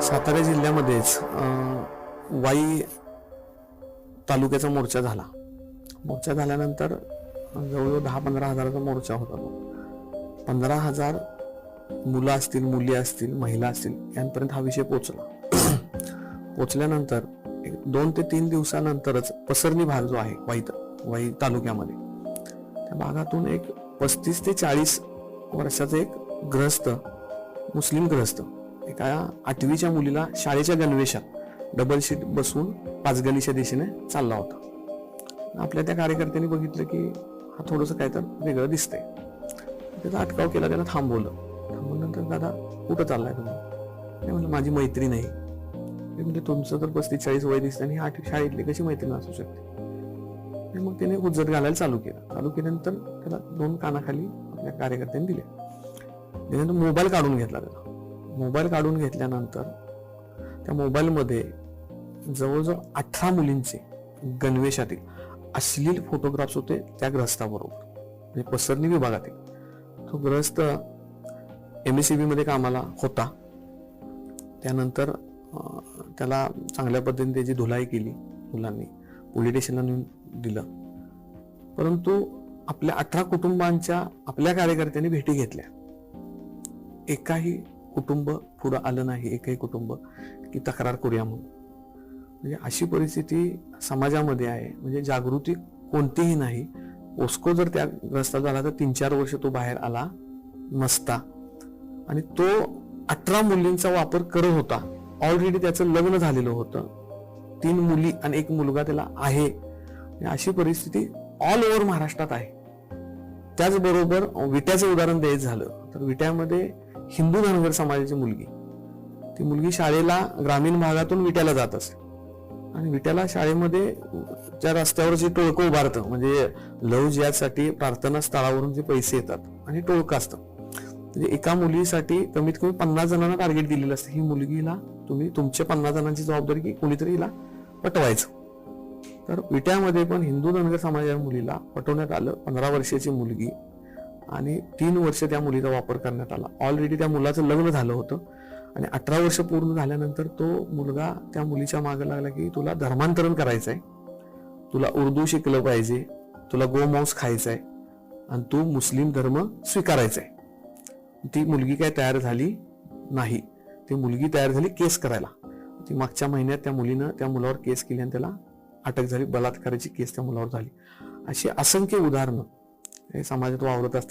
सातारा जिल्ह्यामध्येच वाई तालुक्याचा मोर्चा झाला. मोर्चा झाल्यानंतर जवळजवळ 10-15 हजाराचा मोर्चा होता. तो 15,000 मुलं असतील, मुली असतील, महिला असतील यांपर्यंत हा विषय पोचला. पोचल्यानंतर 2 ते 3 दिवसानंतरच पसरणी भाग जो आहे वाई तालुक्यामध्ये, त्या भागातून एक 35 ते 40 वर्षाचा एक ग्रहस्थ, मुस्लिम ग्रहस्थ, एका 8वीच्या मुलीला शाळेच्या गणवेशात डबल शीट बसून पाचगलीच्या दिशेने चालला होता. आपल्या त्या कार्यकर्त्यांनी बघितलं की हा थोडंसं काय तर वेगळं दिसतंय. त्याचा अटकाव केला, त्याला थांबवलं. थांबवल्यानंतर दादा कुठं चाललाय तुम्ही? नाही म्हणलं माझी मैत्रीण आहे. म्हणजे तुमचं तर 35-40 वय दिसतं आणि 8वी शाळेतली कशी मैत्रीण असू शकते? मग त्याने हुज्जत घालायला चालू केल्यानंतर त्याला 2 कानाखाली आपल्या कार्यकर्त्यांनी दिले. त्यानंतर मोबाईल काढून घेतला. त्याला मोबाईल काढून घेतल्यानंतर त्या मोबाईलमध्ये जवळजवळ 18 मुलींचे गणवेशातील अश्लील फोटोग्राफ्स होते त्या ग्रहस्थाबरोबर. म्हणजे पसरणी विभागातील तो ग्रहस्थ MSCB मध्ये कामाला होता. त्यानंतर त्याला चांगल्या पद्धतीने त्याची धुलाई केली. मुलांनी पोलीस स्टेशनला नेऊन दिलं. परंतु आपल्या 18 कुटुंबांच्या आपल्या कार्यकर्त्यांनी भेटी घेतल्या. एकाही कुटुंब पुढं आलं नाही, एकही कुटुंब की तक्रार करूया म्हणून. म्हणजे अशी परिस्थिती समाजामध्ये आहे. म्हणजे जागृती कोणतीही नाही. ओस्को जर त्या ग्रस्ताचा झाला तर 3-4 वर्ष तो बाहेर आला नसता. आणि तो 18 मुलींचा वापर करत होता. ऑलरेडी त्याचं लग्न झालेलं होतं. 3 मुली आणि 1 मुलगा त्याला आहे. अशी परिस्थिती ऑल ओव्हर महाराष्ट्रात आहे. त्याचबरोबर विट्याचं उदाहरण द्यायचं झालं तर विट्यामध्ये हिंदू धनगर समाजाची मुलगी, ती मुलगी शाळेला ग्रामीण भागातून विट्याला जात असे. आणि विट्याला शाळेमध्ये त्या रस्त्यावर जे टोळकं उभारतं, म्हणजे लव्ह जिहादसाठी प्रार्थना स्थळावरून जे पैसे येतात आणि टोळकं असतं, म्हणजे एका मुलीसाठी कमीत कमी 50 जणांना टार्गेट दिलेलं असतं. ही मुलगीला तुम्ही तुमच्या 50 जणांची जबाबदारी की कोणीतरी हिला पटवायचं. तर विट्यामध्ये पण हिंदू धनगर समाजाच्या मुलीला पटवण्यात आलं. 15 वर्षाची मुलगी आणि 3 वर्ष त्या मुलीचा वापर करण्यात आला. ऑलरेडी त्या मुलाचं लग्न झालं होतं आणि 18 वर्ष पूर्ण झाल्यानंतर तो मुलगा त्या मुलीच्या मागे लागला की तुला धर्मांतरण करायचंय, तुला उर्दू शिकलं पाहिजे, तुला गोमांस खायचंय आणि तू मुस्लिम धर्म स्वीकारायचाय. ती मुलगी काय तयार झाली नाही. ती मुलगी तयार झाली केस करायला. ती मागच्या महिन्यात त्या मुलीनं त्या मुलावर केस केली आणि त्याला अटक झाली. बलात्काराची केस त्या मुलावर झाली. अशी असंख्य उदाहरणं हे समाजात वावरत असतात.